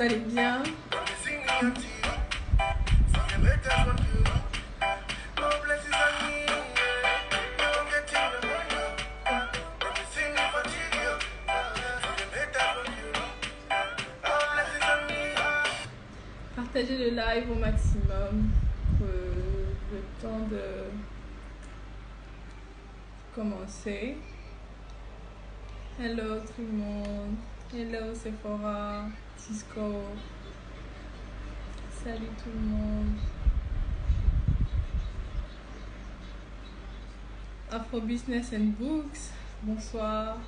allez bien? Partagez le live au maximum pour le temps de commencer. Hello tout le monde. Hello Sephora, Cisco. Salut tout le monde. Afro Business and Books. Bonsoir.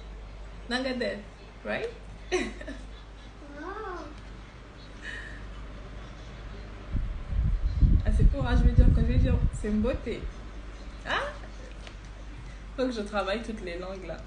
Nangadef, right? Ah, Sephora, je veux dire, quand je vais dire, c'est une beauté. Ah? Faut que je travaille toutes les langues là.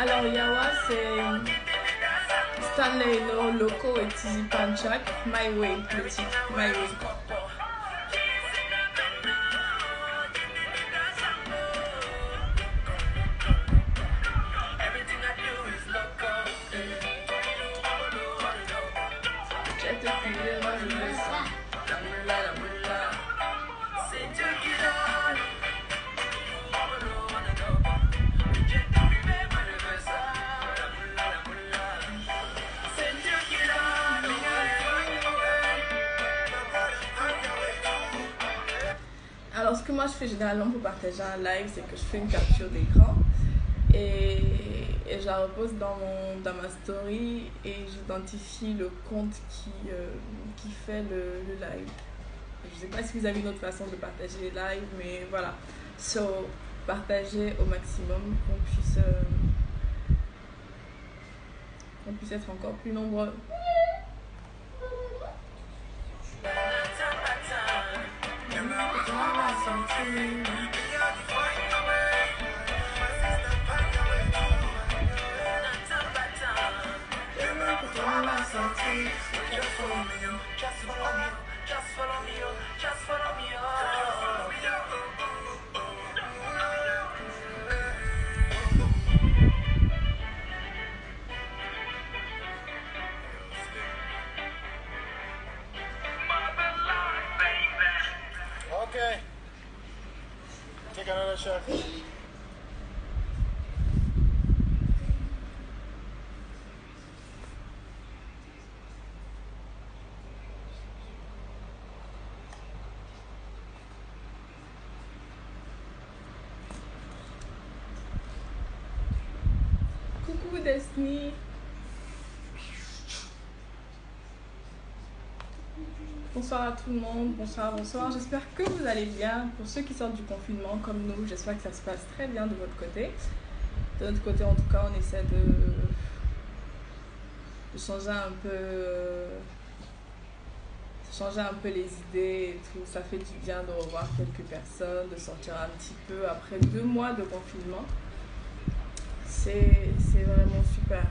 Alors Yawa c'est Stanley No Loco et Tizi Panchak, My Way, le titre, My Way. Alors ce que moi je fais généralement pour partager un live, c'est que je fais une capture d'écran et je la repose dans ma story et j'identifie le compte qui fait le live. Je ne sais pas si vous avez une autre façon de partager les lives, mais voilà. So, partagez au maximum qu'on puisse être encore plus nombreux. Okay. Take another shot. Coucou Destiny. Bonsoir à tout le monde, bonsoir, bonsoir. J'espère que vous allez bien. Pour ceux qui sortent du confinement comme nous, j'espère que ça se passe très bien de votre côté. De notre côté, en tout cas, on essaie de changer un peu les idées et tout. Ça fait du bien de revoir quelques personnes, de sortir un petit peu après 2 mois de confinement. C'est vraiment super.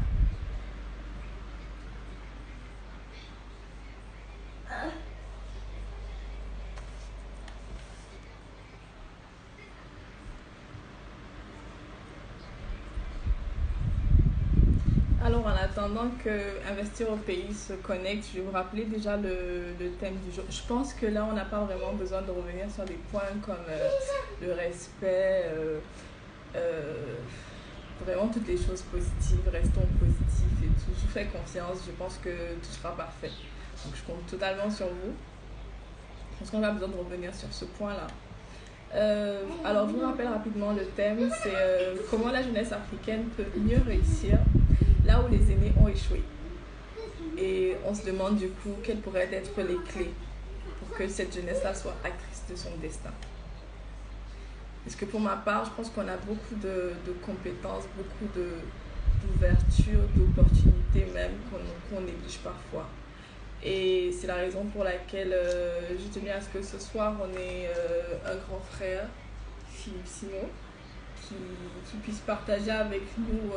Alors, en attendant que Investir au pays se connecte, je vais vous rappeler déjà le thème du jour. Je pense que là, on n'a pas vraiment besoin de revenir sur des points comme le respect, vraiment toutes les choses positives, restons positifs et tout. Je vous fais confiance, je pense que tout sera parfait. Donc, je compte totalement sur vous. pense qu'on a besoin de revenir sur ce point-là. Alors, je vous rappelle rapidement le thème, c'est comment la jeunesse africaine peut mieux réussir là où les aînés ont échoué. Et on se demande du coup quelles pourraient être les clés pour que cette jeunesse-là soit actrice de son destin. Parce que pour ma part, je pense qu'on a beaucoup de compétences, beaucoup d'ouverture, d'opportunités même qu'on néglige parfois. Et c'est la raison pour laquelle je tenais à ce que ce soir, on ait un grand frère, Philippe Simon, qui puisse partager avec nous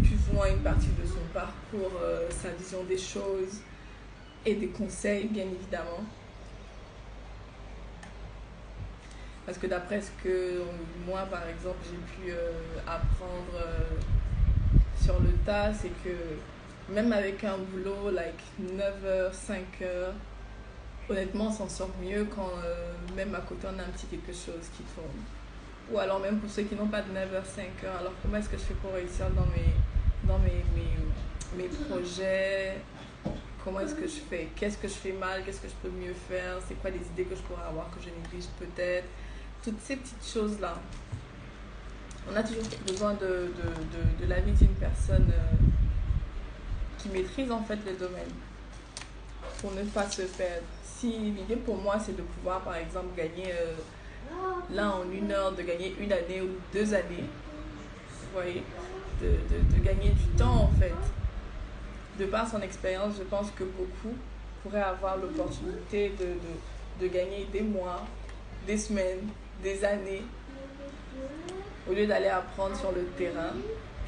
plus ou moins une partie de son parcours, sa vision des choses et des conseils, bien évidemment. Parce que d'après ce que moi, par exemple, j'ai pu apprendre sur le tas, c'est que même avec un boulot, like 9 h, 5 h, honnêtement, on s'en sort mieux quand même à côté, on a un petit quelque chose qui tourne. Ou alors même pour ceux qui n'ont pas de 9 h, 5 h, alors comment est-ce que je fais pour réussir dans mes projets? Comment est-ce que je fais? Qu'est-ce que je fais mal? Qu'est-ce que je peux mieux faire? C'est quoi les idées que je pourrais avoir que je néglige peut-être? Toutes ces petites choses-là. On a toujours besoin de l'avis d'une personne qui maîtrise en fait le domaine pour ne pas se perdre. Si l'idée pour moi c'est de pouvoir par exemple gagner là en 1 heure, de gagner 1 année ou 2 années, vous voyez, de gagner du temps en fait. De par son expérience, je pense que beaucoup pourraient avoir l'opportunité de gagner des mois, des semaines, des années, au lieu d'aller apprendre sur le terrain.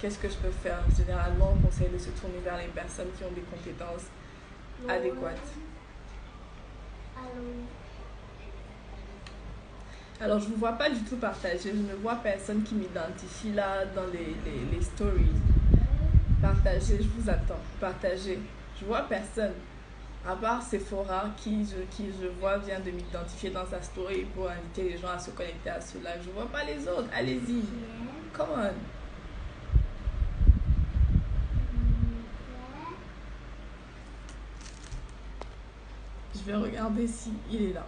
Qu'est-ce que je peux faire? Généralement, on conseille de se tourner vers les personnes qui ont des compétences adéquates. Alors, je ne vous vois pas du tout partager. Je ne vois personne qui m'identifie là dans les stories. Partagez, je vous attends. Partagez. Je vois personne. À part Sephora, qui je vois vient de m'identifier dans sa story pour inviter les gens à se connecter à ce live. Je ne vois pas les autres. Allez-y. Come on. Je vais regarder si il est là.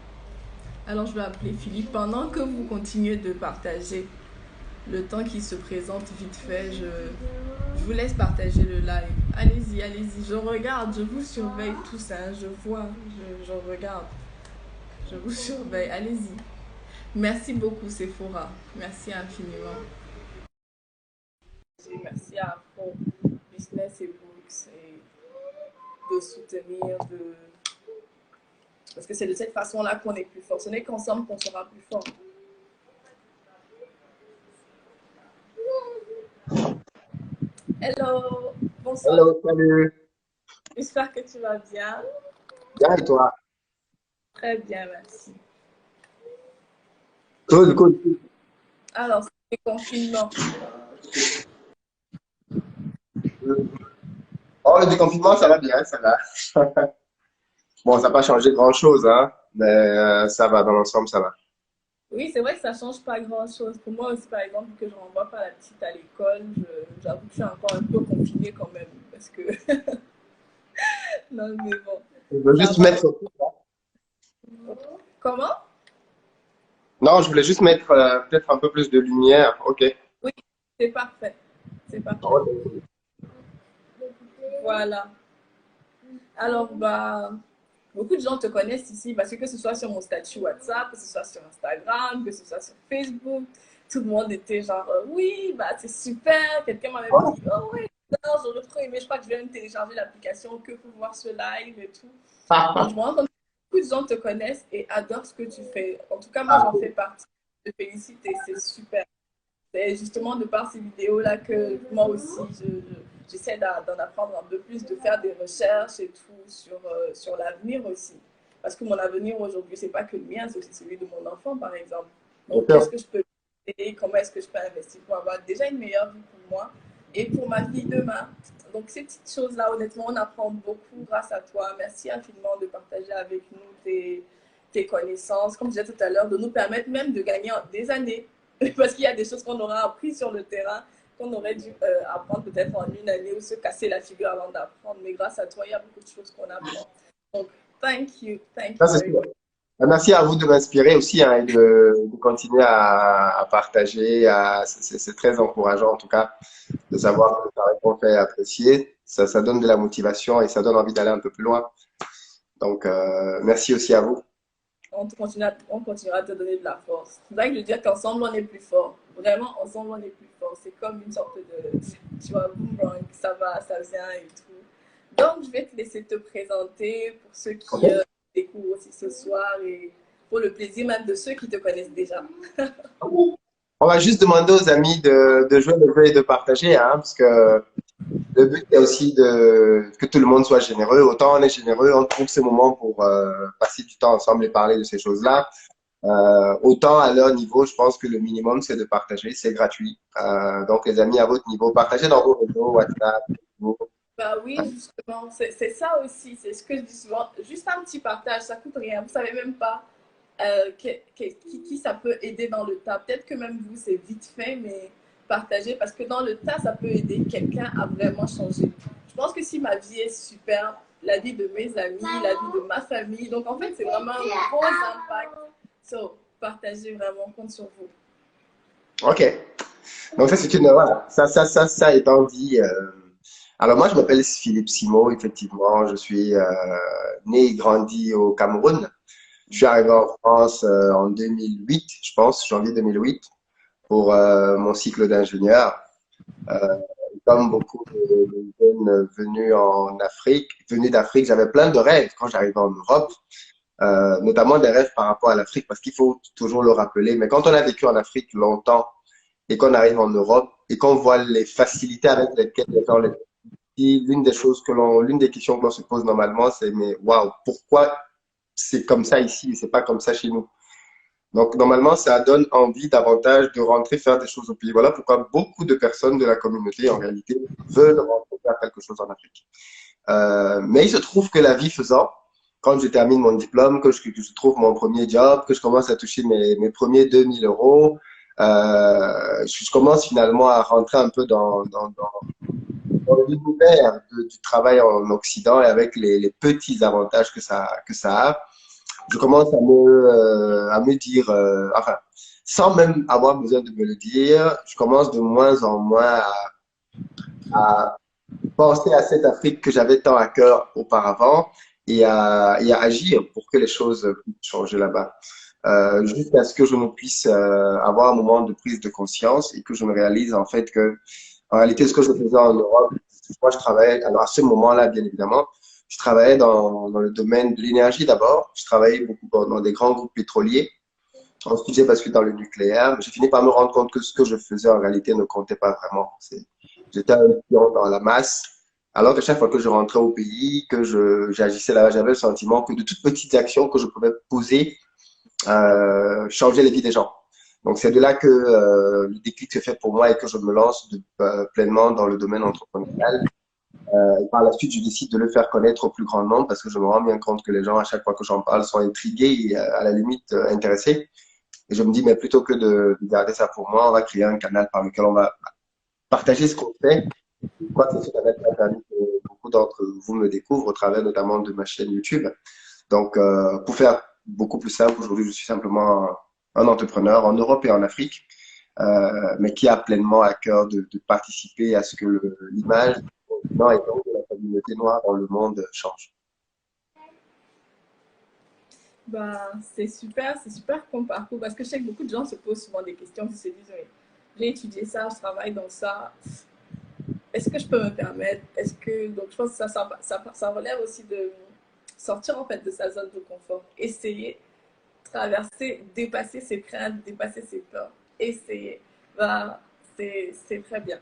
Alors, je vais appeler Philippe. Pendant que vous continuez de partager, le temps qui se présente vite fait, je vous laisse partager le live. Allez-y, allez-y. Je regarde, je vous surveille tous. Hein. Je vois, je regarde. Je vous surveille. Allez-y. Merci beaucoup, Sephora. Merci infiniment. Merci à Afro Business et Books et de soutenir, parce que c'est de cette façon-là qu'on est plus fort. Ce n'est qu'ensemble qu'on sera plus fort. Hello, bonsoir. Hello, salut. J'espère que tu vas bien. Bien et toi? Très bien, merci. Cool, cool. Alors, c'est le confinement. Oh, le déconfinement, ça va bien, ça va. Bon, ça n'a pas changé grand-chose, hein, mais ça va, dans l'ensemble, ça va. Oui, c'est vrai que ça ne change pas grand-chose. Pour moi aussi, par exemple, que je ne renvoie pas la petite à l'école, j'avoue que je suis encore un peu confinée quand même. Parce que, non, mais bon, Je veux ça juste va. mettre... Comment? Non, je voulais juste mettre peut-être un peu plus de lumière. Ok. Oui, c'est parfait. C'est parfait. Voilà. Alors, bah, beaucoup de gens te connaissent ici parce que ce soit sur mon statut WhatsApp, que ce soit sur Instagram, que ce soit sur Facebook, tout le monde était genre, oui, bah, c'est super. Quelqu'un m'avait dit, oh oui, j'aurais trop aimé, je crois que je vais même télécharger l'application que pour voir ce live et tout. Donc, je me rends compte que beaucoup de gens te connaissent et adorent ce que tu fais. En tout cas, moi, j'en fais partie. Je te félicite et c'est super. C'est justement de par ces vidéos-là que moi aussi, j'essaie d'en apprendre un peu plus, de faire des recherches et tout sur l'avenir aussi. Parce que mon avenir aujourd'hui, c'est pas que le mien, c'est aussi celui de mon enfant, par exemple. Donc, qu'est-ce que je peux faire? Comment est-ce que je peux investir pour avoir déjà une meilleure vie pour moi et pour ma vie demain? Donc, ces petites choses-là, honnêtement, on apprend beaucoup grâce à toi. Merci infiniment de partager avec nous tes connaissances, comme je disais tout à l'heure, de nous permettre même de gagner des années. Parce qu'il y a des choses qu'on aura appris sur le terrain, qu'on aurait dû apprendre peut-être en 1 année ou se casser la figure avant d'apprendre. Mais grâce à toi, il y a beaucoup de choses qu'on apprend. Donc, Thank you. Thank Ça, you c'est very sûr. much. Merci à vous de m'inspirer aussi hein, et de continuer à partager. C'est très encourageant en tout cas de savoir que le travail qu'on fait est apprécié. Ça donne de la motivation et ça donne envie d'aller un peu plus loin. Donc, merci aussi à vous. On continuera à te donner de la force. C'est vrai que je veux dire qu'ensemble, on est plus fort. Vraiment, ensemble, on est plus fort. C'est comme une sorte de, tu vois, boomerang, ça va, ça vient et tout. Donc, je vais te laisser te présenter pour ceux qui OK. découvrent aussi ce soir et pour le plaisir même de ceux qui te connaissent déjà. On va juste demander aux amis de jouer le jeu et de partager, hein, parce que le but est aussi que tout le monde soit généreux. Autant on est généreux, on trouve ces moments pour passer du temps ensemble et parler de ces choses-là. Autant à leur niveau, je pense que le minimum, c'est de partager, c'est gratuit. Donc, les amis à votre niveau, partagez dans vos réseaux, WhatsApp, Facebook. Bah oui, justement, c'est ça aussi, c'est ce que je dis souvent. Juste un petit partage, ça coûte rien. Vous savez même pas qui ça peut aider dans le tas. Peut-être que même vous, c'est vite fait, mais partagez parce que dans le tas, ça peut aider quelqu'un à vraiment changer. Je pense que si ma vie est super, la vie de mes amis, la vie de ma famille, donc en fait, c'est vraiment un gros impact. So, partagez vraiment, compte sur vous. OK. Donc, ça, c'est une, voilà. Ça étant dit, alors moi, je m'appelle Philippe Simo, effectivement. Je suis né et grandi au Cameroun. Je suis arrivé en France en 2008, je pense, janvier 2008, pour mon cycle d'ingénieur. Euh, Comme beaucoup de jeunes venus d'Afrique, j'avais plein de rêves quand j'arrivais en Europe, notamment des rêves par rapport à l'Afrique, parce qu'il faut toujours le rappeler. Mais quand on a vécu en Afrique longtemps et qu'on arrive en Europe et qu'on voit les facilités avec lesquelles les gens les l'une des questions que l'on se pose normalement, c'est mais waouh, pourquoi c'est comme ça ici et c'est pas comme ça chez nous? Donc, normalement, ça donne envie davantage de rentrer faire des choses au pays. Voilà pourquoi beaucoup de personnes de la communauté, en réalité, veulent rentrer faire quelque chose en Afrique. Mais il se trouve que la vie faisant, quand je termine mon diplôme, que je trouve mon premier job, que je commence à toucher mes premiers 2000 euros, je commence finalement à rentrer un peu dans l'univers du travail en Occident et avec les petits avantages que ça a. Je commence à me dire, enfin, sans même avoir besoin de me le dire, je commence de moins en moins à penser à cette Afrique que j'avais tant à cœur auparavant et à agir pour que les choses puissent changer là-bas. Jusqu'à ce que je me puisse avoir un moment de prise de conscience et que je me réalise en fait que, en réalité, ce que je faisais en Europe, moi je travaillais, alors à ce moment-là, bien évidemment, je travaillais dans le domaine de l'énergie d'abord. Je travaillais beaucoup dans des grands groupes pétroliers. Ensuite, j'ai basculé dans le nucléaire. J'ai fini par me rendre compte que ce que je faisais en réalité ne comptait pas vraiment. J'étais un pion dans la masse. Alors que chaque fois que je rentrais au pays, j'agissais là, j'avais le sentiment que de toutes petites actions que je pouvais poser changeaient les vies des gens. Donc c'est de là que le déclic se fait pour moi et que je me lance pleinement dans le domaine entrepreneurial. Et par la suite, je décide de le faire connaître au plus grand nombre parce que je me rends bien compte que les gens, à chaque fois que j'en parle, sont intrigués et à la limite intéressés. Et je me dis, mais plutôt que de garder ça pour moi, on va créer un canal par lequel on va partager ce qu'on fait. Je crois que c'est ce canal qui a permis que beaucoup d'entre vous me découvrent au travers notamment de ma chaîne YouTube. Donc, pour faire beaucoup plus simple, aujourd'hui, je suis simplement un entrepreneur en Europe et en Afrique, mais qui a pleinement à cœur de participer à ce que l'image non, et donc de la communauté noire dans le monde change. Bah, c'est super comme parcours parce que je sais que beaucoup de gens se posent souvent des questions, ils se disent, oui, j'ai étudié ça, je travaille dans ça, est-ce que je peux me permettre? Est-ce que, donc je pense que ça relève aussi de sortir en fait de sa zone de confort, essayer, traverser, dépasser ses craintes, dépasser ses peurs, essayer. Bah, c'est très bien.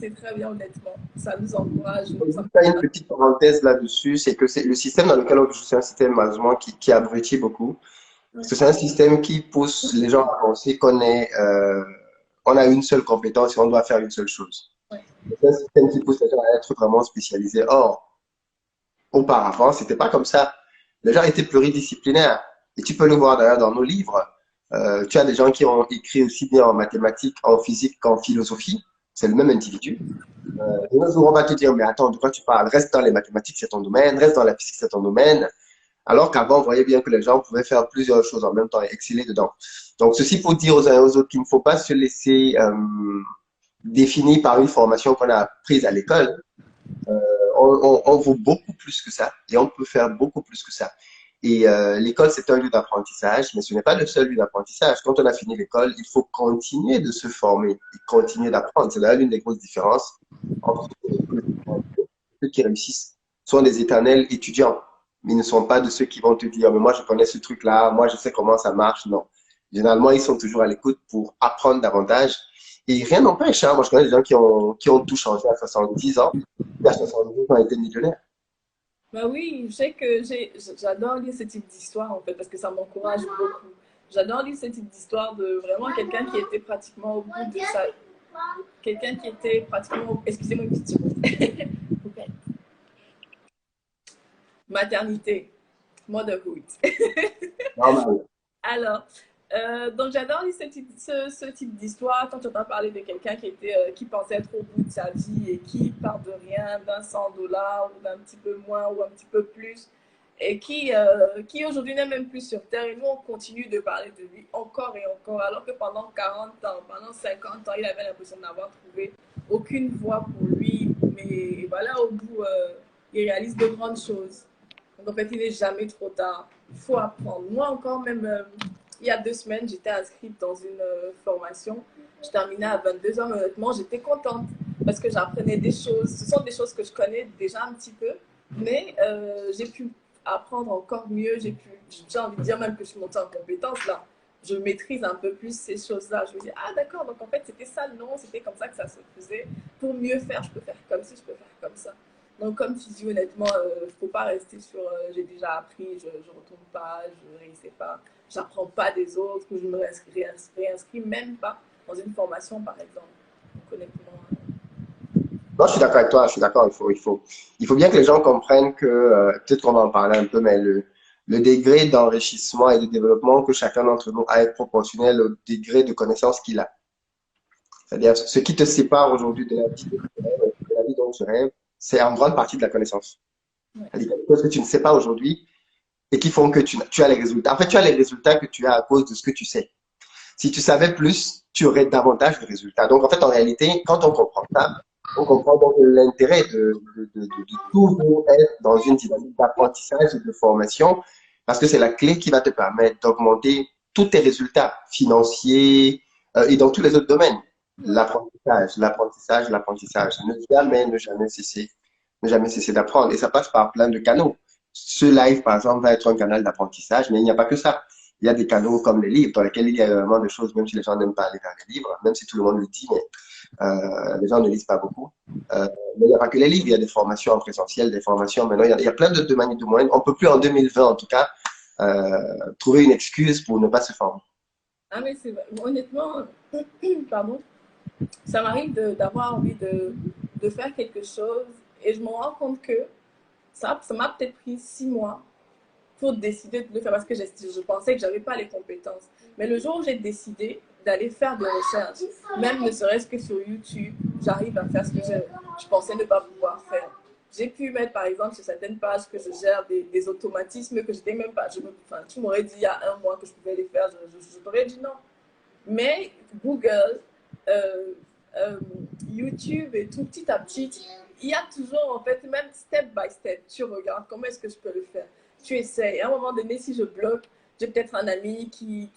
C'est très bien, honnêtement. Ça nous encourage. Juste une petite parenthèse là-dessus, c'est que c'est le système dans lequel on joue, c'est un système malheureusement qui abrutit beaucoup. Parce que c'est un système qui pousse les gens à penser on a une seule compétence et on doit faire une seule chose. Ouais. C'est un système qui pousse les gens à être vraiment spécialisés. Or, auparavant, c'était pas comme ça. Les gens étaient pluridisciplinaires. Et tu peux le voir d'ailleurs dans nos livres. Tu as des gens qui ont écrit aussi bien en mathématiques, en physique qu'en philosophie. C'est le même individu. De nos jours, on va te dire, mais attends, de quoi tu parles? Reste dans les mathématiques, c'est ton domaine. Reste dans la physique, c'est ton domaine. Alors qu'avant, on voyait bien que les gens pouvaient faire plusieurs choses en même temps et exceller dedans. Donc, ceci pour dire aux uns et aux autres qu'il ne faut pas se laisser définir par une formation qu'on a apprise à l'école. On vaut beaucoup plus que ça et on peut faire beaucoup plus que ça. Et l'école, c'est un lieu d'apprentissage, mais ce n'est pas le seul lieu d'apprentissage. Quand on a fini l'école, il faut continuer de se former et continuer d'apprendre. C'est là l'une des grosses différences entre ceux qui réussissent. Sont des éternels étudiants, mais ils ne sont pas de ceux qui vont te dire, mais moi je connais ce truc-là, moi je sais comment ça marche. Non. Généralement, ils sont toujours à l'écoute pour apprendre davantage. Et rien n'empêche, hein. Moi je connais des gens qui ont tout changé à 70 ans, et à 70 ans, ils ont été millionnaires. Bah oui, je sais que j'adore lire ce type d'histoire en fait parce que ça m'encourage beaucoup. J'adore lire ce type d'histoire de vraiment quelqu'un qui était pratiquement au bout de sa... Quelqu'un qui était pratiquement... Excusez-moi une petite seconde. Maternité, motherhood. Normal. Alors, donc j'adore lire ce type d'histoire quand tu entends parler de quelqu'un qui pensait être au bout de sa vie et qui part de rien, d'un $100 ou d'un petit peu moins ou un petit peu plus, et qui aujourd'hui n'est même plus sur Terre. Et nous, on continue de parler de lui encore et encore, alors que pendant 40 ans, pendant 50 ans, il avait l'impression d'avoir trouvé aucune voie pour lui. Mais voilà, au bout, il réalise de grandes choses. Donc en fait, il n'est jamais trop tard. Il faut apprendre. Moi encore, même il y a 2 semaines, j'étais inscrite dans une formation. Je terminais à 22 ans, mais honnêtement, j'étais contente parce que j'apprenais des choses. Ce sont des choses que je connais déjà un petit peu, mais j'ai pu apprendre encore mieux. J'ai envie de dire même que je suis montée en compétence là. Je maîtrise un peu plus ces choses-là. Je me dis, ah d'accord, donc en fait, c'était ça le nom, c'était comme ça que ça se faisait. Pour mieux faire, je peux faire comme ci, je peux faire comme ça. Donc, comme tu dis, honnêtement, il ne faut pas rester sur j'ai déjà appris, je ne retourne pas, je ne réussis pas, j'apprends pas des autres, ou je me réinscris même pas dans une formation, par exemple. Donc, honnêtement, Non, je suis d'accord avec toi, je suis d'accord. Il faut bien que les gens comprennent que, peut-être qu'on va en parler un peu, mais le degré d'enrichissement et de développement que chacun d'entre nous a est proportionnel au degré de connaissance qu'il a. C'est-à-dire, ce qui te sépare aujourd'hui de la vie de la vie dont tu rêves, c'est en grande partie de la connaissance. ouais. C'est-à-dire, quelque chose que tu ne sais pas aujourd'hui et qui font que tu as les résultats. En fait, tu as les résultats que tu as à cause de ce que tu sais. Si tu savais plus, tu aurais davantage de résultats. Donc, en fait, en réalité, quand on comprend ça, on comprend donc l'intérêt de toujours être dans une dynamique d'apprentissage et de formation, parce que c'est la clé qui va te permettre d'augmenter tous tes résultats financiers et dans tous les autres domaines. L'apprentissage, l'apprentissage, l'apprentissage. Ne jamais cesser, ne jamais cesser d'apprendre. Et ça passe par plein de canaux. Ce live, par exemple, va être un canal d'apprentissage, mais il n'y a pas que ça. Il y a des canaux comme les livres, dans lesquels il y a vraiment des choses, même si les gens n'aiment pas aller vers les livres, même si tout le monde le dit, mais les gens ne lisent pas beaucoup. Mais il n'y a pas que les livres, il y a des formations en présentiel, des formations maintenant, il y a plein de manières de moyens. On ne peut plus en 2020, en tout cas, trouver une excuse pour ne pas se former. Ah, mais c'est honnêtement, pardon, ça m'arrive d'avoir envie de faire quelque chose et je me rends compte que ça m'a peut-être pris 6 mois pour décider de le faire parce que je pensais que je n'avais pas les compétences. Mais le jour où j'ai décidé d'aller faire des recherches, même ne serait-ce que sur YouTube, j'arrive à faire ce que je pensais ne pas pouvoir faire. J'ai pu mettre, par exemple, sur certaines pages que je gère des automatismes que je n'étais même pas. Enfin, tu m'aurais dit il y a un mois que je pouvais les faire, je t'aurais dit non. Mais Google, euh, euh, YouTube et tout petit à petit, il y a toujours, en fait, même step by step, tu regardes comment est-ce que je peux le faire. Tu essaies. Et à un moment donné, si je bloque, j'ai peut-être un ami qui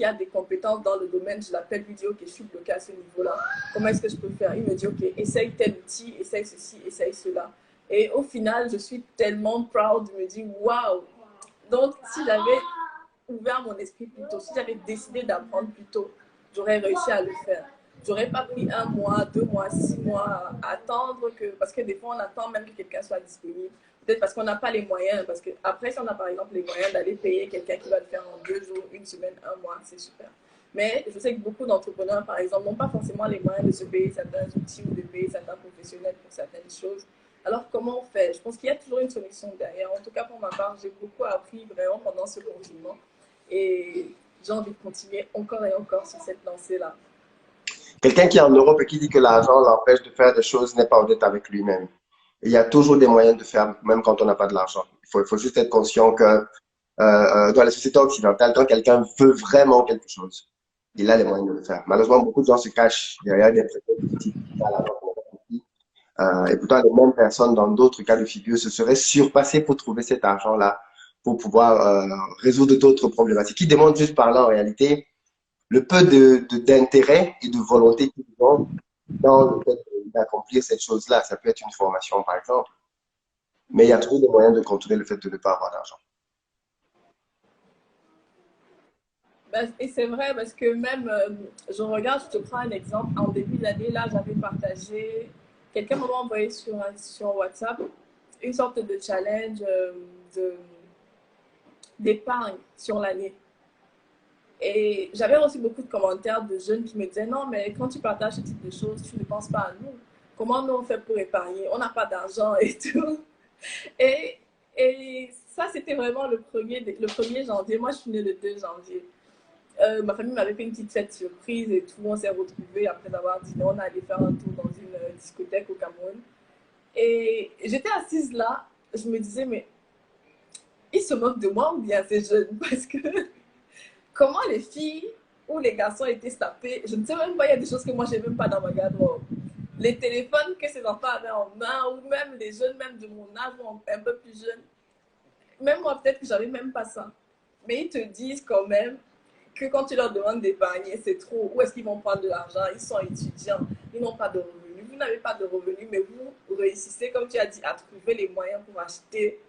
a des compétences dans le domaine, je l'appelle, lui dis, ok, je suis bloqué à ce niveau-là. Comment est-ce que je peux faire? Il me dit, ok, essaye tel outil, essaye ceci, essaye cela. Et au final, je suis tellement proud, je me dis, waouh! Donc, si j'avais ouvert mon esprit plus tôt, si j'avais décidé d'apprendre plus tôt, j'aurais réussi à le faire. J'aurais pas pris 1 mois, 2 mois, 6 mois à attendre que, parce que des fois on attend même que quelqu'un soit disponible. Peut-être parce qu'on n'a pas les moyens, parce que après si on a par exemple les moyens d'aller payer quelqu'un qui va le faire en 2 jours, une semaine, un mois, c'est super. Mais je sais que beaucoup d'entrepreneurs, par exemple, n'ont pas forcément les moyens de se payer certains outils ou de payer certains professionnels pour certaines choses. Alors, comment on fait? Je pense qu'il y a toujours une solution derrière. En tout cas, pour ma part, j'ai beaucoup appris vraiment pendant ce confinement. Et j'ai envie de continuer encore et encore sur cette lancée-là. Quelqu'un qui est en Europe et qui dit que l'argent l'empêche de faire des choses n'est pas honnête avec lui-même. il y a toujours des moyens de faire, même quand on n'a pas de l'argent. Il faut juste être conscient que dans la société occidentale, quand quelqu'un veut vraiment quelque chose, il a les moyens de le faire. Malheureusement, beaucoup de gens se cachent derrière des prétextes. Et pourtant, les mêmes personnes, dans d'autres cas de figure, se seraient surpassées pour trouver cet argent-là, pour pouvoir résoudre d'autres problématiques, qui démontrent juste par là, en réalité, le peu d'intérêt et de volonté qu'ils ont dans le fait d'accomplir cette chose-là. Ça peut être une formation, par exemple, mais il y a toujours des moyens de contrôler le fait de ne pas avoir d'argent. Et c'est vrai parce que même, je regarde, je te prends un exemple. En début d'année, là, j'avais partagé, quelqu'un m'a envoyé sur WhatsApp une sorte de challenge d'épargne sur l'année. Et j'avais reçu beaucoup de commentaires de jeunes qui me disaient non, mais quand tu partages ce type de choses, tu ne penses pas à nous. Comment nous on fait pour épargner? On n'a pas d'argent et tout. Et, et ça, c'était vraiment le 1er janvier. Moi, je suis née le 2 janvier. Ma famille m'avait fait une petite fête surprise et tout. On s'est retrouvés après avoir dîné. On allait faire un tour dans une discothèque au Cameroun. Et j'étais assise là. Je me disais, mais ils se moquent de moi ou bien ces jeunes? Parce que comment les filles ou les garçons étaient sapés, je ne sais même pas, il y a des choses que moi, je n'ai même pas dans ma garde-robe. Les téléphones que ces enfants avaient en main, ou même les jeunes, même de mon âge, ou un peu plus jeunes. Même moi, peut-être que j'avais même pas ça. Mais ils te disent quand même que quand tu leur demandes d'épargner, c'est trop. Où est-ce qu'ils vont prendre de l'argent? Ils sont étudiants, ils n'ont pas de revenus. Vous n'avez pas de revenus, mais vous réussissez, comme tu as dit, à trouver les moyens pour acheter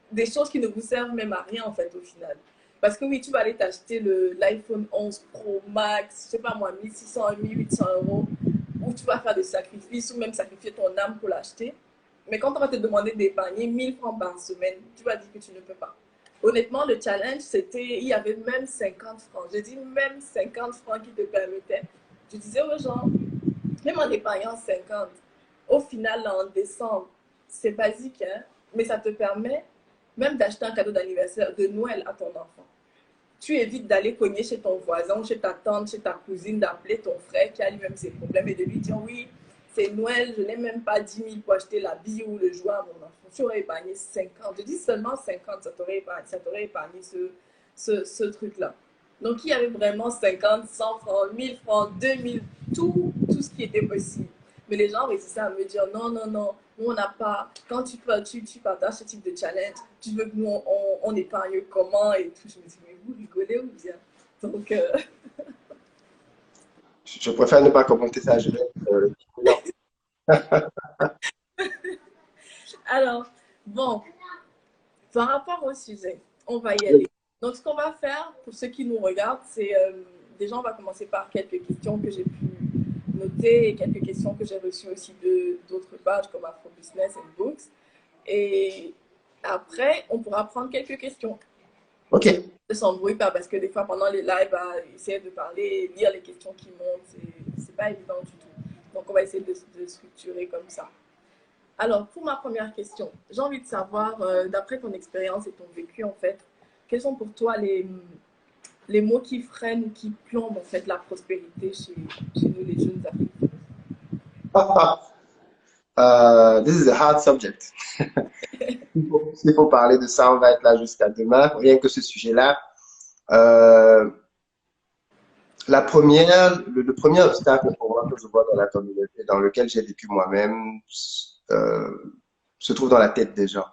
des choses qui ne vous servent même à rien, en fait, au final. Parce que oui, tu vas aller t'acheter l'iPhone 11 Pro Max, je sais pas moi, 1600, 1800 euros, où tu vas faire des sacrifices ou même sacrifier ton âme pour l'acheter. Mais quand on va te demander d'épargner 1000 francs par semaine, tu vas dire que tu ne peux pas. Honnêtement, le challenge, c'était, il y avait même 50 francs. Je dis même 50 francs qui te permettaient. Je disais aux gens, même en épargnant 50, au final, en décembre, c'est basique, hein, mais ça te permet même d'acheter un cadeau d'anniversaire de Noël à ton enfant. Tu évites d'aller cogner chez ton voisin, chez ta tante, chez ta cousine, d'appeler ton frère qui a lui-même ses problèmes et de lui dire oui, c'est Noël, je n'ai même pas 10 000 pour acheter la bille ou le jouet à mon enfant. Tu aurais épargné 50. Je dis seulement 50, ça t'aurait épargné ce truc-là. Donc, il y avait vraiment 50, 100 francs, 1000 francs, 2000, tout ce qui était possible. Mais les gens réussissaient à me dire non, non, non, nous on n'a pas. Quand tu partages ce type de challenge, tu veux que nous on épargne comment et tout. Je me dis, mais vous rigolez ou bien? Donc, Je préfère ne pas commenter ça. Je vais alors, bon, par rapport au sujet, on va y aller. Donc, ce qu'on va faire pour ceux qui nous regardent, c'est déjà, on va commencer par quelques questions que j'ai pu noter et quelques questions que j'ai reçues aussi d'autres pages comme Afro Business and Books. Et après, on pourra prendre quelques questions. OK. Ne s'embrouille pas parce que des fois, pendant les lives, essayer de parler, lire les questions qui montent, c'est pas évident du tout. Donc, on va essayer de structurer comme ça. Alors, pour ma première question, j'ai envie de savoir, d'après ton expérience et ton vécu, en fait, quels sont pour toi les mots qui freinent ou qui plombent, en fait, la prospérité chez nous, les jeunes Africains? This is a hard subject. S'il faut parler de ça, on va être là jusqu'à demain. Rien que ce sujet-là. Le premier obstacle pour moi que je vois dans la communauté, dans lequel j'ai vécu moi-même, se trouve dans la tête des gens.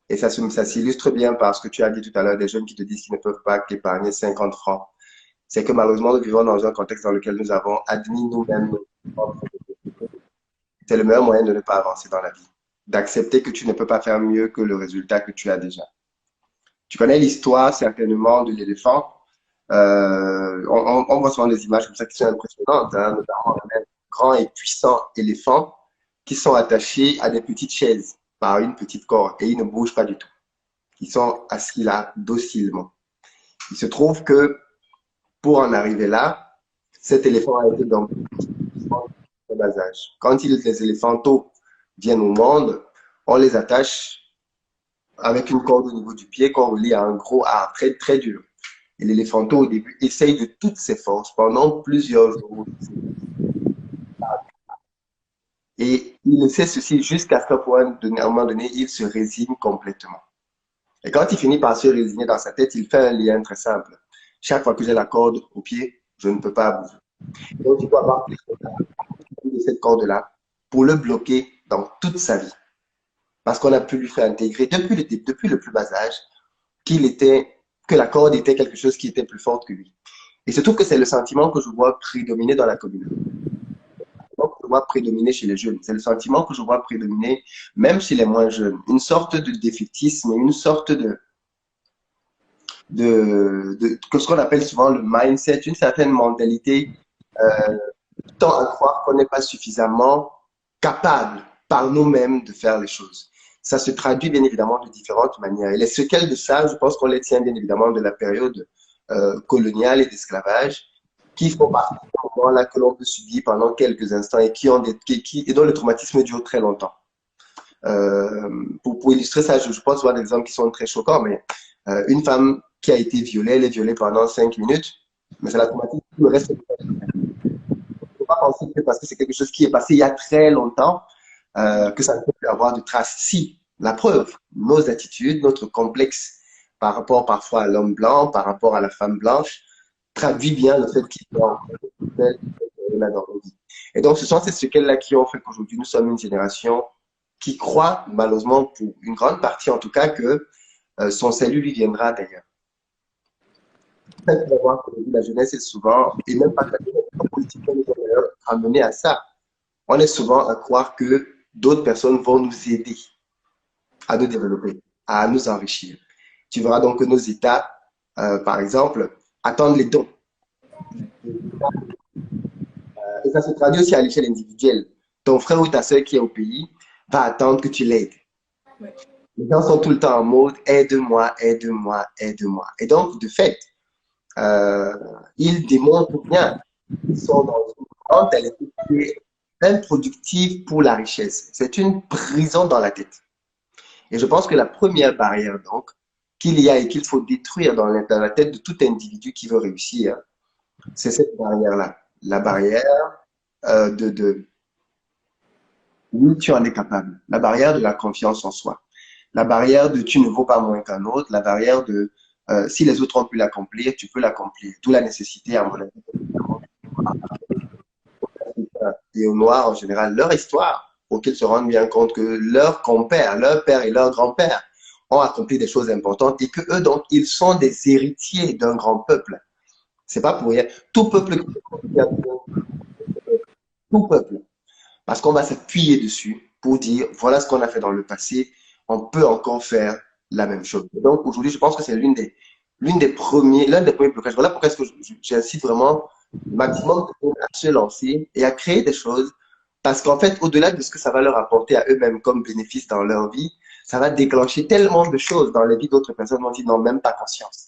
Et ça s'illustre bien par ce que tu as dit tout à l'heure, des jeunes qui te disent qu'ils ne peuvent pas épargner 50 francs. C'est que malheureusement, nous vivons dans un contexte dans lequel nous avons admis nous-mêmes. C'est le meilleur moyen de ne pas avancer dans la vie. D'accepter que tu ne peux pas faire mieux que le résultat que tu as déjà. Tu connais l'histoire certainement de l'éléphant. On voit souvent des images comme ça qui sont impressionnantes, hein, notamment un grand et puissant éléphant qui sont attachés à des petites chaises par une petite corde et ils ne bougent pas du tout. Ils sont assis là docilement. Il se trouve que pour en arriver là, cet éléphant a été dans le bas âge. Quand les éléphantaux viennent au monde, on les attache avec une corde au niveau du pied qu'on relie à un gros arbre très, très dur. Et l'éléphanteau, au début, essaye de toutes ses forces pendant plusieurs jours. Et il sait ceci jusqu'à ce qu'à un moment donné, il se résigne complètement. Et quand il finit par se résigner dans sa tête, il fait un lien très simple. Chaque fois que j'ai la corde au pied, je ne peux pas bouger. Donc, il doit avoir de cette corde-là pour le bloquer dans toute sa vie. Parce qu'on a pu lui faire intégrer depuis le plus bas âge que la corde était quelque chose qui était plus fort que lui. Et je trouve que c'est le sentiment que je vois prédominer dans la communauté. Que je vois prédominer chez les jeunes. C'est le sentiment que je vois prédominer même chez les moins jeunes. Une sorte de défaitisme, une sorte que ce qu'on appelle souvent le mindset, une certaine mentalité tend à croire qu'on n'est pas suffisamment capable par nous-mêmes de faire les choses. Ça se traduit bien évidemment de différentes manières. Et les séquelles de ça, je pense qu'on les tient bien évidemment de la période coloniale et d'esclavage, qui font partie de ce moment-là que l'on peut subir pendant quelques instants et et dont le traumatisme dure très longtemps. Pour illustrer ça, je pense voir des exemples qui sont très choquants, mais une femme qui a été violée, elle est violée pendant 5 minutes, mais ça la traumatise tout le reste de sa vie. Il ne faut pas penser que parce que c'est quelque chose qui est passé il y a très longtemps, que ça ne peut plus avoir de traces. Si, la preuve, nos attitudes, notre complexe par rapport parfois à l'homme blanc, par rapport à la femme blanche, traduit bien le fait qu'il y a là dans nos vies. Et donc, ce sont ces séquelles-là qui ont fait qu'aujourd'hui, nous sommes une génération qui croit, malheureusement, pour une grande partie en tout cas, que son salut lui viendra d'ailleurs. Peut-être voir que la jeunesse est souvent, et même pas que la jeunesse, la politique nous est d'ailleurs amenée à ça. On est souvent à croire que d'autres personnes vont nous aider à nous développer, à nous enrichir. Tu verras donc que nos États, par exemple, attendent les dons. Et ça se traduit aussi à l'échelle individuelle. Ton frère ou ta soeur qui est au pays va attendre que tu l'aides. Oui. Les gens sont tout le temps en mode aide-moi, aide-moi, aide-moi. Et donc, de fait, ils démontrent bien qu'ils sont dans une mentalité qui est improductive pour la richesse. C'est une prison dans la tête. Et je pense que la première barrière, donc, qu'il y a et qu'il faut détruire dans la tête de tout individu qui veut réussir, c'est cette barrière-là. La barrière de oui, tu en es capable. La barrière de la confiance en soi. La barrière de tu ne vaux pas moins qu'un autre. La barrière de si les autres ont pu l'accomplir, tu peux l'accomplir. D'où la nécessité, à mon avis, et aux Noirs en général, leur histoire, pour qu'ils se rendent bien compte que leurs compères, leur père et leur grand-père ont accompli des choses importantes et que eux, donc, ils sont des héritiers d'un grand peuple. C'est pas pour rien. Tout peuple, tout peuple. Parce qu'on va s'appuyer dessus pour dire, voilà ce qu'on a fait dans le passé, on peut encore faire la même chose. Donc aujourd'hui, je pense que c'est l'un des premiers blocages. Voilà pourquoi est-ce que j'incite vraiment le maximum à se lancer et à créer des choses. Parce qu'en fait, au-delà de ce que ça va leur apporter à eux-mêmes comme bénéfice dans leur vie, ça va déclencher tellement de choses dans les vies d'autres personnes dont ils n'ont même pas conscience.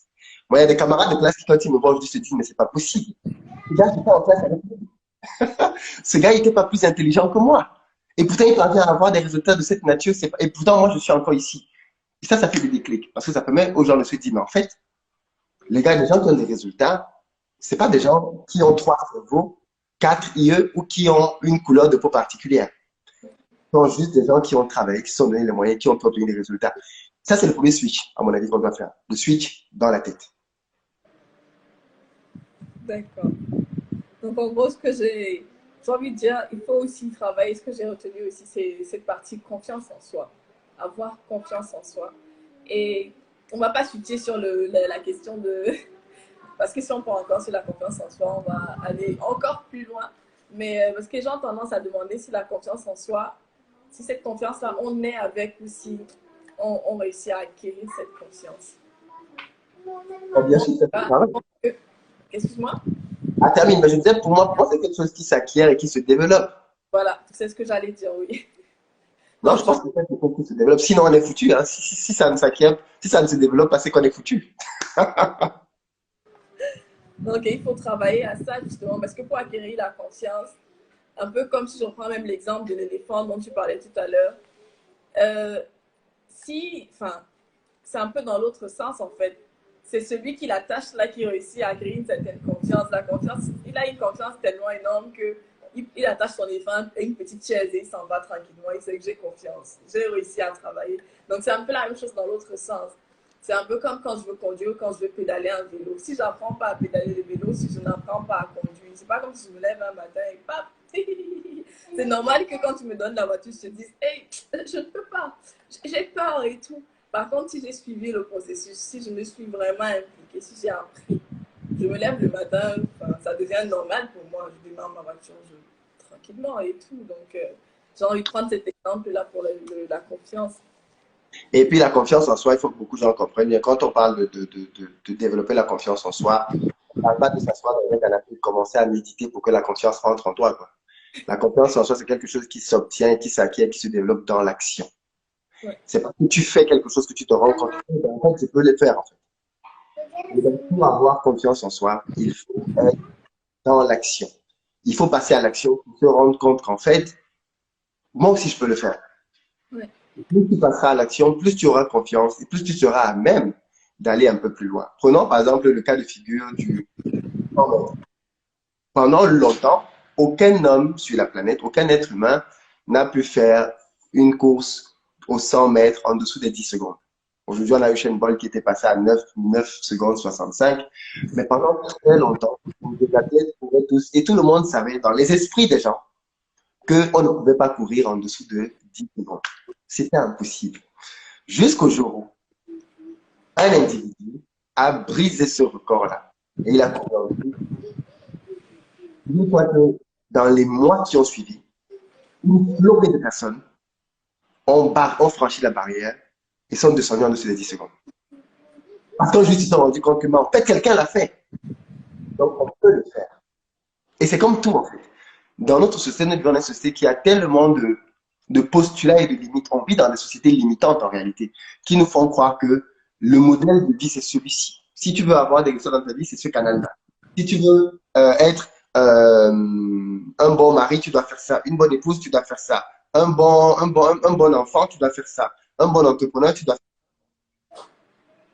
Moi, il y a des camarades de classe qui, quand ils me voient aujourd'hui, se disent, mais c'est pas possible. Déjà, j'étais en classe avec ce gars n'était pas plus intelligent que moi. Et pourtant, il parvient à avoir des résultats de cette nature. Et pourtant, moi, je suis encore ici. Et ça fait des déclics. Parce que ça permet aux gens de se dire, mais en fait, les gars, les gens qui ont des résultats, ce pas des gens qui ont 3 cerveaux, 4 IE ou qui ont une couleur de peau particulière. Ce sont juste des gens qui ont travaillé, qui se sont donné les moyens, qui ont obtenu des résultats. Ça, c'est le premier switch, à mon avis, qu'on doit faire. Le switch dans la tête. D'accord. Donc, en gros, ce que j'ai envie de dire, il faut aussi travailler. Ce que j'ai retenu aussi, c'est cette partie confiance en soi. Avoir confiance en soi. Et on ne va pas switcher sur la question de. Parce que si on prend encore sur la confiance en soi, on va aller encore plus loin. Mais parce que les gens ont tendance à demander si la confiance en soi, si cette confiance-là, on est avec ou si on réussit à acquérir cette confiance. Bien sûr, Excuse-moi. Ah, termine. Mais je disais, pour moi, c'est quelque chose qui s'acquiert et qui se développe. Voilà, c'est ce que j'allais dire, oui. Non, je pense que c'est quelque chose qui se développe. Sinon, on est foutu. Hein. Si ça ne s'acquiert, si ça ne se développe pas, c'est qu'on est foutu. Donc, il faut travailler à ça, justement, parce que pour acquérir la confiance, un peu comme si je reprends même l'exemple de l'éléphant dont tu parlais tout à l'heure, c'est un peu dans l'autre sens, en fait. C'est celui qui l'attache là qui réussit à créer une certaine confiance. La confiance, il a une confiance tellement énorme que il attache son éléphant à une petite chaise et il s'en va tranquillement. Il sait que j'ai confiance. J'ai réussi à travailler. Donc, c'est un peu la même chose dans l'autre sens. C'est un peu comme quand je veux conduire ou quand je veux pédaler un vélo. Si je n'apprends pas à pédaler le vélo, si je n'apprends pas à conduire, c'est pas comme si je me lève un matin et paf. C'est normal que quand tu me donnes la voiture, je te dise, hey, je ne peux pas. J'ai peur et tout. Par contre, si j'ai suivi le processus, si je me suis vraiment impliquée, si j'ai appris, je me lève le matin, ça devient normal pour moi. Je démarre ma voiture tranquillement et tout. Donc, j'ai envie de prendre cet exemple-là pour la confiance. Et puis la confiance en soi, il faut que beaucoup de gens comprennent bien. Quand on parle de développer la confiance en soi, on ne parle pas de s'asseoir dans un canapé et de commencer à méditer pour que la confiance rentre en toi, quoi. La confiance en soi, c'est quelque chose qui s'obtient, qui s'acquiert, qui se développe dans l'action. Ouais. C'est pas que tu fais quelque chose que tu te rends compte. En fait, tu peux le faire, en fait. Mais donc, pour avoir confiance en soi, il faut être dans l'action. Il faut passer à l'action pour se rendre compte qu'en fait, moi aussi, je peux le faire. Ouais. Plus tu passeras à l'action, plus tu auras confiance et plus tu seras à même d'aller un peu plus loin. Prenons par exemple le cas de figure du 100 mètres. Pendant longtemps, aucun homme sur la planète, aucun être humain n'a pu faire une course aux 100 mètres en dessous des 10 secondes. Aujourd'hui, on a Usain Bolt qui était passé à 9 secondes 65. Mais pendant très longtemps, les athlètes couraient tous, et tout le monde savait dans les esprits des gens qu'on ne pouvait pas courir en dessous de 10 secondes. C'était impossible. Jusqu'au jour où un individu a brisé ce record-là. Et il a couru en dessous. Dis-toi que dans les mois qui ont suivi, une flopée de personnes ont franchi la barrière et sont descendues en dessous des 10 secondes. Parce qu'en juste, ils se sont rendus compte que, mais en fait, quelqu'un l'a fait. Donc, on peut le faire. Et c'est comme tout, en fait. Dans notre société, nous vivons dans une société qui a tellement de postulats et de limites. On vit dans des sociétés limitantes, en réalité, qui nous font croire que le modèle de vie, c'est celui-ci. Si tu veux avoir des résultats dans ta vie, c'est ce canal-là. Si tu veux être un bon mari, tu dois faire ça. Une bonne épouse, tu dois faire ça. Un bon enfant, tu dois faire ça. Un bon entrepreneur, tu dois faire ça.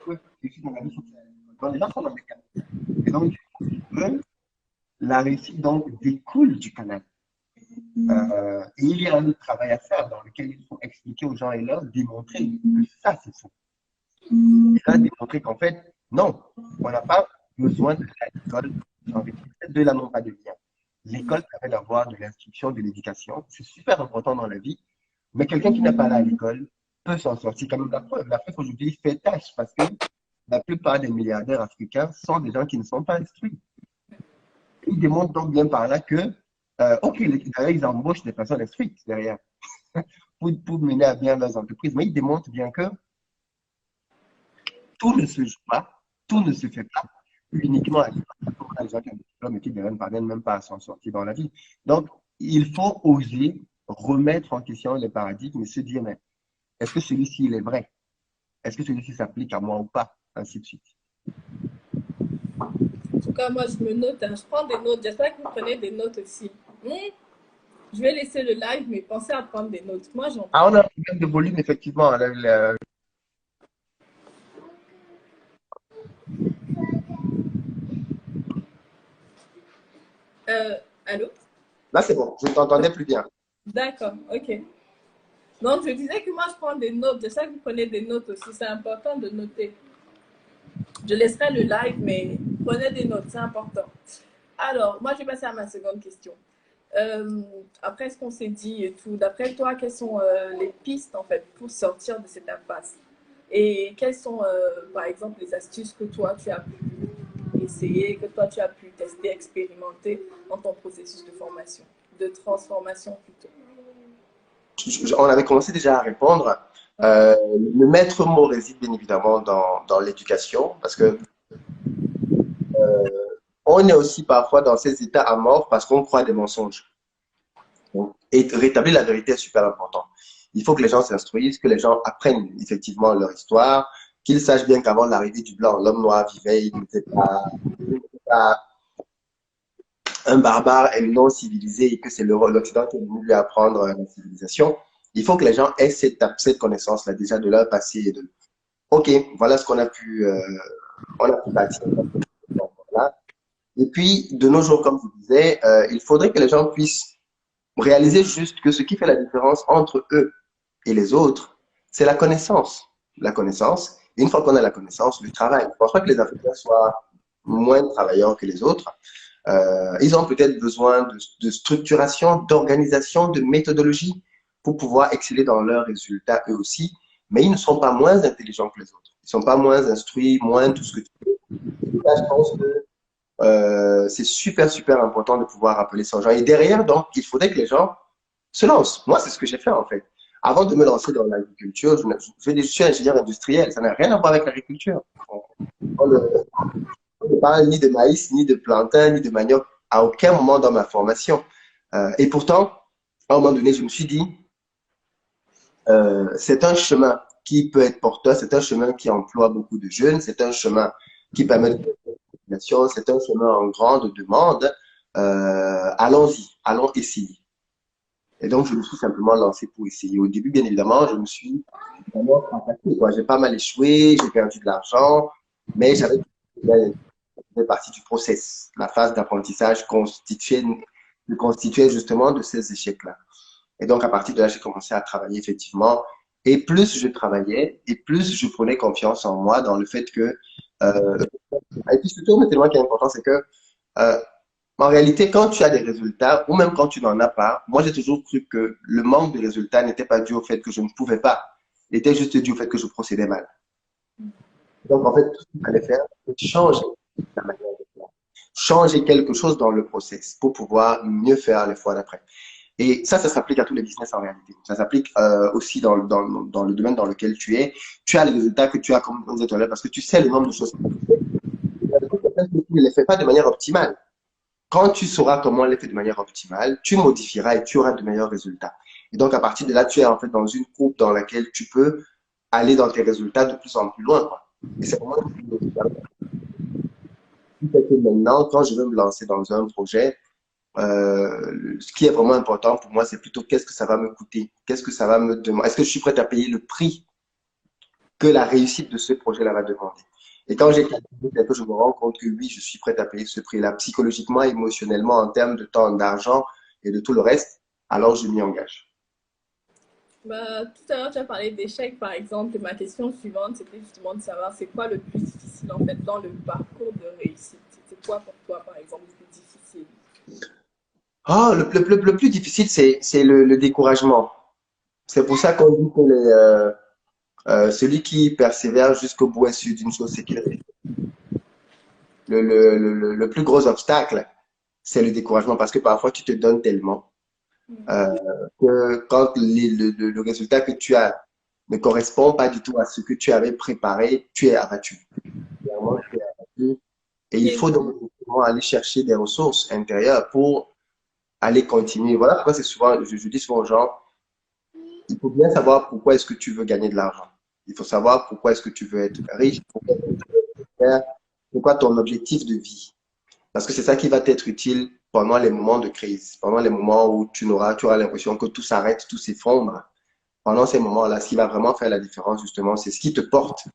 Oui, dans la vie sociale. Donc, les gens sont dans des canaux. Et donc, la réussite donc découle du canal. Et il y a un autre travail à faire dans lequel il faut expliquer aux gens et leur démontrer que ça, c'est faux. Et là, démontrer qu'en fait, non, on n'a pas besoin de l'école. Ces deux-là n'ont pas de lien. L'école permet d'avoir de l'instruction, de l'éducation. C'est super important dans la vie. Mais quelqu'un qui n'a pas là à l'école peut s'en sortir. Comme la preuve aujourd'hui fait tâche parce que la plupart des milliardaires africains sont des gens qui ne sont pas instruits. Ils démontrent donc bien par là que, ok, d'ailleurs, ils embauchent des personnes instruites derrière pour mener à bien leurs entreprises, mais ils démontrent bien que tout ne se joue pas, tout ne se fait pas uniquement à l'école. On a des gens qui ont des diplômes et qui ne parviennent même pas à s'en sortir dans la vie. Donc, il faut oser remettre en question les paradigmes et se dire, mais est-ce que celui-ci, il est vrai? Est-ce que celui-ci s'applique à moi ou pas? Ainsi de suite. En tout cas, moi, je me note, hein, je prends des notes. J'espère que vous prenez des notes aussi. Je vais laisser le live, mais pensez à prendre des notes. Moi, j'en prends. Ah, on a un problème de volume, effectivement. Allô? Là, c'est bon. Je ne t'entendais plus bien. D'accord, ok. Donc, je disais que moi, je prends des notes. J'espère que vous prenez des notes aussi. C'est important de noter. Je laisserai le live, mais prenez des notes, c'est important. Alors, moi, je vais passer à ma seconde question. Après ce qu'on s'est dit et tout, d'après toi, quelles sont les pistes, en fait, pour sortir de cette impasse? Et quelles sont, par exemple, les astuces que toi, tu as pu essayer, que toi, tu as pu tester, expérimenter dans ton processus de formation, de transformation plutôt? On avait commencé déjà à répondre. Le maître mot réside bien évidemment dans l'éducation, parce que on est aussi parfois dans ces états amorphes parce qu'on croit des mensonges. Et rétablir la vérité est super important. Il faut que les gens s'instruisent, que les gens apprennent effectivement leur histoire, qu'ils sachent bien qu'avant l'arrivée du blanc, l'homme noir vivait, il n'était pas un barbare et non civilisé et que c'est l'Occident qui est venu lui apprendre la civilisation. Il faut que les gens aient cette connaissance-là déjà de leur passé et de OK, voilà ce qu'on a pu bâtir. Voilà. Et puis, de nos jours, comme vous disiez, il faudrait que les gens puissent réaliser juste que ce qui fait la différence entre eux et les autres, c'est la connaissance. La connaissance. Et une fois qu'on a la connaissance, le travail. Je ne pense pas que les Africains soient moins travailleurs que les autres. Ils ont peut-être besoin de structuration, d'organisation, de méthodologie pour pouvoir exceller dans leurs résultats eux aussi. Mais ils ne sont pas moins intelligents que les autres. Ils ne sont pas moins instruits, moins tout ce que tu veux. Et là, je pense que c'est super, super important de pouvoir rappeler ça aux gens. Et derrière, donc, il faudrait que les gens se lancent. Moi, c'est ce que j'ai fait, en fait. Avant de me lancer dans l'agriculture, je suis ingénieur industriel. Ça n'a rien à voir avec l'agriculture. On ne parle ni de maïs, ni de plantain, ni de manioc à aucun moment dans ma formation. Et pourtant, à un moment donné, je me suis dit, c'est un chemin qui peut être porteur, c'est un chemin qui emploie beaucoup de jeunes, c'est un chemin qui permet de c'est un chemin en grande demande. Allons-y, allons essayer. Et donc, je me suis simplement lancé pour essayer. Au début, bien évidemment, je me suis vraiment fracassé, quoi. J'ai pas mal échoué, j'ai perdu de l'argent, mais j'avais fait partie du process. La phase d'apprentissage constituait justement de ces échecs-là. Et donc, à partir de là, j'ai commencé à travailler effectivement. Et plus je travaillais, et plus je prenais confiance en moi dans le fait que et puis surtout, mais tellement qui est important, c'est que euh, en réalité, quand tu as des résultats, ou même quand tu n'en as pas, moi j'ai toujours cru que le manque de résultats n'était pas dû au fait que je ne pouvais pas, il était juste dû au fait que je procédais mal. Donc en fait, tout ce qu'il fallait faire, c'est changer la manière de faire, changer quelque chose dans le process pour pouvoir mieux faire les fois d'après. Et ça s'applique à tous les business en réalité. Ça s'applique aussi dans le domaine dans lequel tu es. Tu as les résultats que tu as, comme on disait tout à l'heure, parce que tu sais le nombre de choses que tu fais. Tu ne les fais pas de manière optimale. Quand tu sauras comment les faire de manière optimale, tu modifieras et tu auras de meilleurs résultats. Et donc, à partir de là, tu es en fait dans une courbe dans laquelle tu peux aller dans tes résultats de plus en plus loin, quoi. Et c'est vraiment que maintenant, quand je veux me lancer dans un projet, ce qui est vraiment important pour moi, c'est plutôt qu'est-ce que ça va me coûter, qu'est-ce que ça va me demander, est-ce que je suis prêt à payer le prix que la réussite de ce projet-là va demander. Et quand j'ai calculé, je me rends compte que oui, je suis prêt à payer ce prix-là, psychologiquement, émotionnellement, en termes de temps, d'argent et de tout le reste, alors je m'y engage. Bah, tout à l'heure, tu as parlé d'échecs, par exemple, et ma question suivante, c'était justement de savoir c'est quoi le plus difficile, en fait, dans le parcours de réussite. C'est quoi pour toi, par exemple, le plus difficile? Ah, le plus difficile, c'est le découragement. C'est pour ça qu'on dit que celui qui persévère jusqu'au bout est sûr d'une chose, c'est qu'il réussit. Le plus gros obstacle, c'est le découragement parce que parfois tu te donnes tellement euh, que quand le résultat que tu as ne correspond pas du tout à ce que tu avais préparé, tu es abattu. Clairement, tu es abattu. Et il Et faut donc aller chercher des ressources intérieures pour aller continuer. Voilà pourquoi c'est souvent, je dis souvent aux gens, il faut bien savoir pourquoi est-ce que tu veux gagner de l'argent. Il faut savoir pourquoi est-ce que tu veux être riche, pourquoi est-ce que tu veux faire, c'est quoi ton objectif de vie. Parce que c'est ça qui va t'être utile pendant les moments de crise, pendant les moments où tu auras l'impression que tout s'arrête, tout s'effondre. Pendant ces moments-là, ce qui va vraiment faire la différence, justement, c'est ce qui te porte,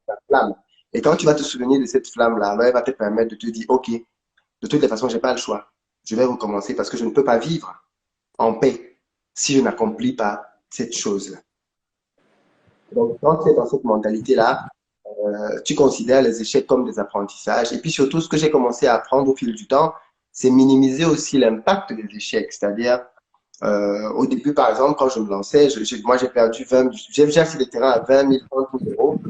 ta flamme. Et quand tu vas te souvenir de cette flamme-là, alors elle va te permettre de te dire, OK, de toutes les façons, j'ai pas le choix. Je vais recommencer parce que je ne peux pas vivre en paix si je n'accomplis pas cette chose-là. Donc, quand tu es dans cette mentalité-là, tu considères les échecs comme des apprentissages. Et puis surtout, ce que j'ai commencé à apprendre au fil du temps, c'est minimiser aussi l'impact des échecs. C'est-à-dire, au début, par exemple, quand je me lançais, moi j'ai perdu 20, j'ai acheté des terrains à 20 000, 30 000 euros.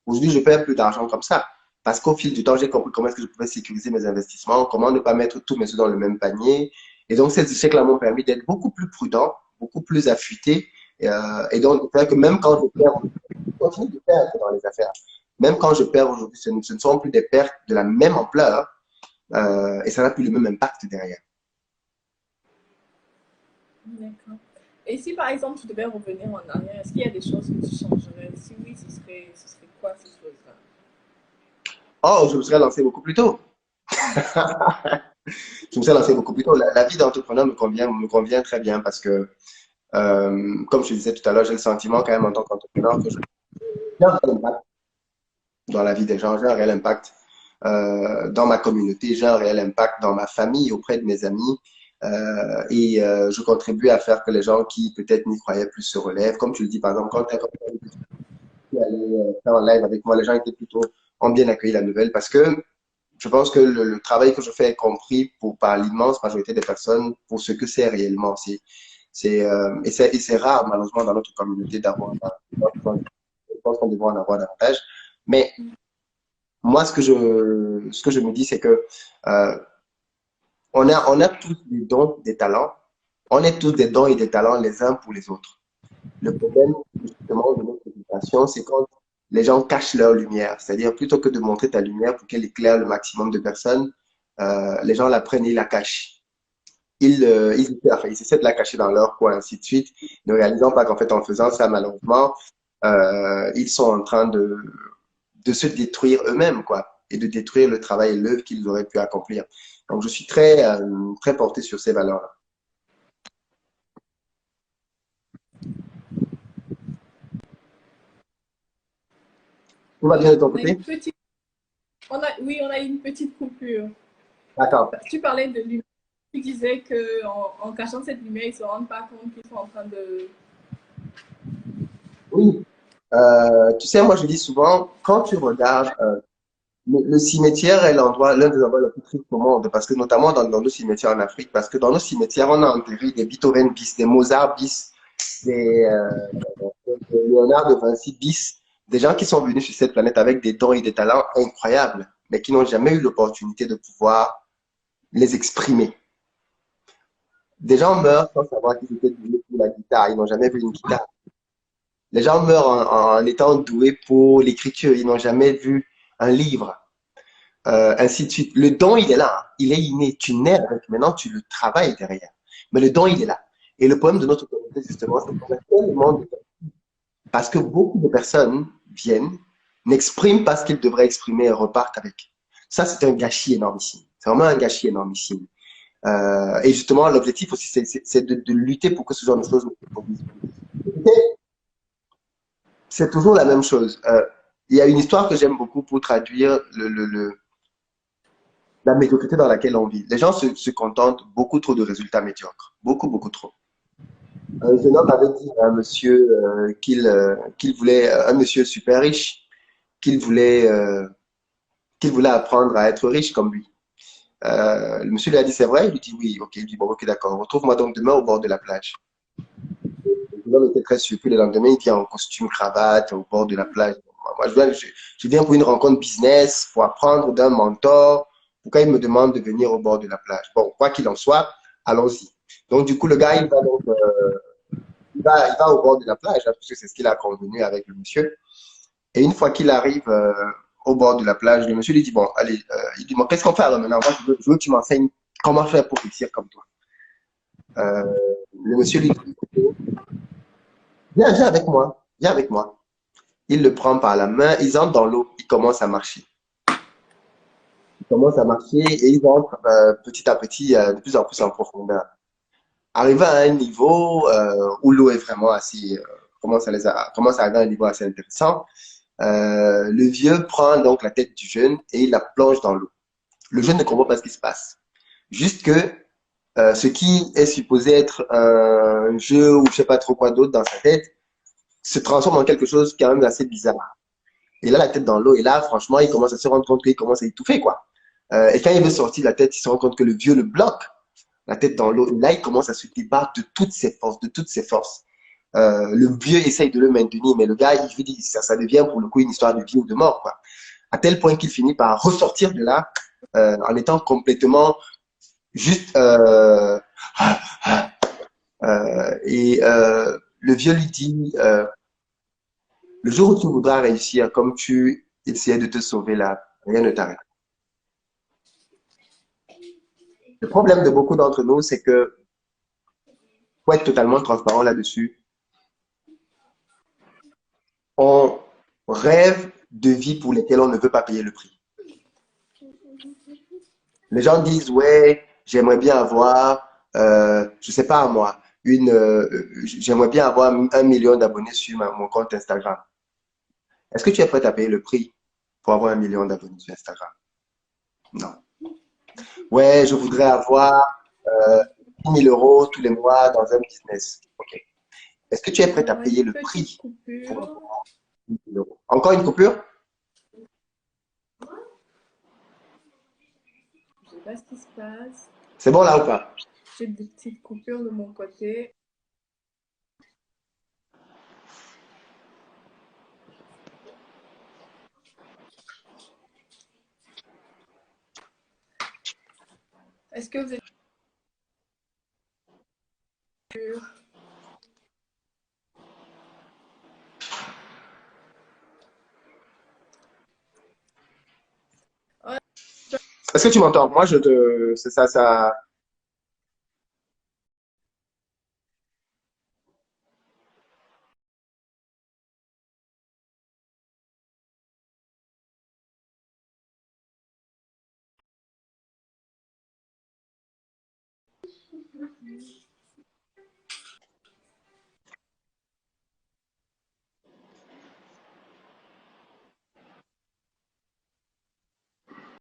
Aujourd'hui, je perds plus d'argent comme ça. Parce qu'au fil du temps, j'ai compris comment est-ce que je pouvais sécuriser mes investissements, comment ne pas mettre tous mes œufs dans le même panier. Et donc, ces échecs-là m'ont permis d'être beaucoup plus prudent, beaucoup plus affûté. Et donc, de faire que même quand je perds, je continue de perdre dans les affaires. Même quand je perds aujourd'hui, ce ne sont plus des pertes de la même ampleur et ça n'a plus le même impact derrière. d'accord. Et si, par exemple, tu devais revenir en arrière, est-ce qu'il y a des choses que tu changerais? Si oui, ce serait quoi ces choses-là? Oh, je me serais lancé beaucoup plus tôt. Je me serais lancé beaucoup plus tôt. La vie d'entrepreneur me convient très bien parce que, comme je disais tout à l'heure, j'ai le sentiment quand même en tant qu'entrepreneur que j'ai un réel impact dans la vie des gens, j'ai un réel impact. dans ma communauté, j'ai un réel impact dans ma famille, auprès de mes amis. Je contribue à faire que les gens qui peut-être n'y croyaient plus se relèvent. Comme tu le dis, par exemple, quand tu es allé faire un live avec moi, les gens étaient plutôt ont bien accueilli la nouvelle parce que je pense que le travail que je fais est compris par l'immense majorité des personnes pour ce que c'est réellement. Et c'est rare, malheureusement, dans notre communauté d'avoir. Je pense qu'on devrait en avoir davantage. Mais moi, ce que je me dis, c'est que euh, on a tous des dons, des talents. On est tous des dons et des talents les uns pour les autres. Le problème, justement, de notre éducation, c'est quand les gens cachent leur lumière. C'est-à-dire, plutôt que de montrer ta lumière pour qu'elle éclaire le maximum de personnes, les gens la prennent et la cachent. Ils essaient de la cacher dans leur coin, ainsi de suite, ne réalisant pas qu'en fait, en faisant ça, malheureusement, ils sont en train de se détruire eux-mêmes, quoi, et de détruire le travail et l'œuvre qu'ils auraient pu accomplir. Donc, je suis très porté sur ces valeurs-là. Tout va bien de ton On a côté? une petite, oui, on a une petite coupure. D'accord. Tu parlais de lumière. Tu disais qu'en cachant cette lumière, ils ne se rendent pas compte qu'ils sont en train de. Oui. Tu sais, moi, je dis souvent, quand tu regardes, le cimetière est l'un des endroits les plus tristes au monde, parce que notamment dans nos cimetières en Afrique, parce que dans nos cimetières, on a enterré des Beethoven bis, des Mozart bis, des, des Léonard de Vinci bis, des gens qui sont venus sur cette planète avec des dons et des talents incroyables, mais qui n'ont jamais eu l'opportunité de pouvoir les exprimer. Des gens meurent sans savoir qu'ils étaient doués pour la guitare, ils n'ont jamais vu une guitare. Les gens meurent en étant doués pour l'écriture, ils n'ont jamais vu un livre. Ainsi de suite. Le don, il est là, hein. Il est inné. Tu nais avec. Maintenant, tu le travailles derrière. Mais le don, il est là. Et le problème de notre communauté, justement, c'est qu'on a tellement de... Parce que beaucoup de personnes viennent, n'expriment pas ce qu'ils devraient exprimer et repartent avec. Ça, c'est un gâchis énormissime. C'est vraiment un gâchis énormissime. Et justement, l'objectif aussi, c'est de lutter pour que ce genre de choses ne se produisent plus. C'est toujours la même chose. Il y a une histoire que j'aime beaucoup pour traduire la médiocrité dans laquelle on vit. Les gens se contentent beaucoup trop de résultats médiocres. Beaucoup, beaucoup trop. Un jeune homme avait dit à un monsieur qu'il voulait, un monsieur super riche, qu'il voulait, qu'il voulait apprendre à être riche comme lui. Le monsieur lui a dit, c'est vrai? Il lui dit oui. Ok, il dit, bon, ok, d'accord. Retrouve-moi donc demain au bord de la plage. L'homme était très surpris. Le lendemain, il vient en costume, cravate, au bord de la plage. Moi, je viens pour une rencontre business, pour apprendre d'un mentor. Pourquoi il me demande de venir au bord de la plage? Bon, quoi qu'il en soit, allons-y. Donc, du coup, le gars, il va au bord de la plage, hein, parce que c'est ce qu'il a convenu avec le monsieur. Et une fois qu'il arrive au bord de la plage, le monsieur lui dit, bon, allez, il dit, bon, qu'est-ce qu'on fait alors maintenant? Moi, je veux que tu m'enseignes comment faire pour réussir comme toi. Euh, le monsieur lui dit, viens avec moi, viens avec moi. Il le prend par la main, ils entrent dans l'eau, ils commencent à marcher. Ils commencent à marcher et ils entrent petit à petit de plus en plus en profondeur. Arrivé à un niveau où l'eau est vraiment assez, commence à arriver à un niveau assez intéressant, le vieux prend donc la tête du jeune et il la plonge dans l'eau. Le jeune ne comprend pas ce qui se passe. Juste que ce qui est supposé être un jeu ou je sais pas trop quoi d'autre dans sa tête se transforme en quelque chose quand même assez bizarre. Et là, la tête dans l'eau. Et là, franchement, il commence à se rendre compte qu'il commence à étouffer, quoi. Et quand il veut sortir la tête, il se rend compte que le vieux le bloque, la tête dans l'eau. Et là, il commence à se débattre de toutes ses forces, de toutes ses forces. Le vieux essaye de le maintenir, mais le gars, il lui dit, ça devient pour le coup une histoire de vie ou de mort, quoi. À tel point qu'il finit par ressortir de là en étant complètement juste... le vieux lui dit, le jour où tu voudras réussir, comme tu essayais de te sauver là, rien ne t'arrête. Le problème de beaucoup d'entre nous, c'est que, pour être totalement transparent là-dessus, on rêve de vie pour lesquelles on ne veut pas payer le prix. Les gens disent, ouais, j'aimerais bien avoir, je sais pas moi, j'aimerais bien avoir 1 million d'abonnés sur mon compte Instagram. Est-ce que tu es prêt à payer le prix pour avoir 1 million d'abonnés sur Instagram? Non. Ouais, je voudrais avoir 10 000 euros tous les mois dans un business. Ok. Est-ce que tu es prête à Alors, payer une le petite prix pour coupure. avoir 10 000 euros? Encore une coupure? Je sais pas ce qui se passe. C'est bon là ou pas? J'ai des petites coupures de mon côté. Est-ce que vous êtes sûr? Ouais, Est-ce que tu m'entends? Moi, je te. C'est ça, ça.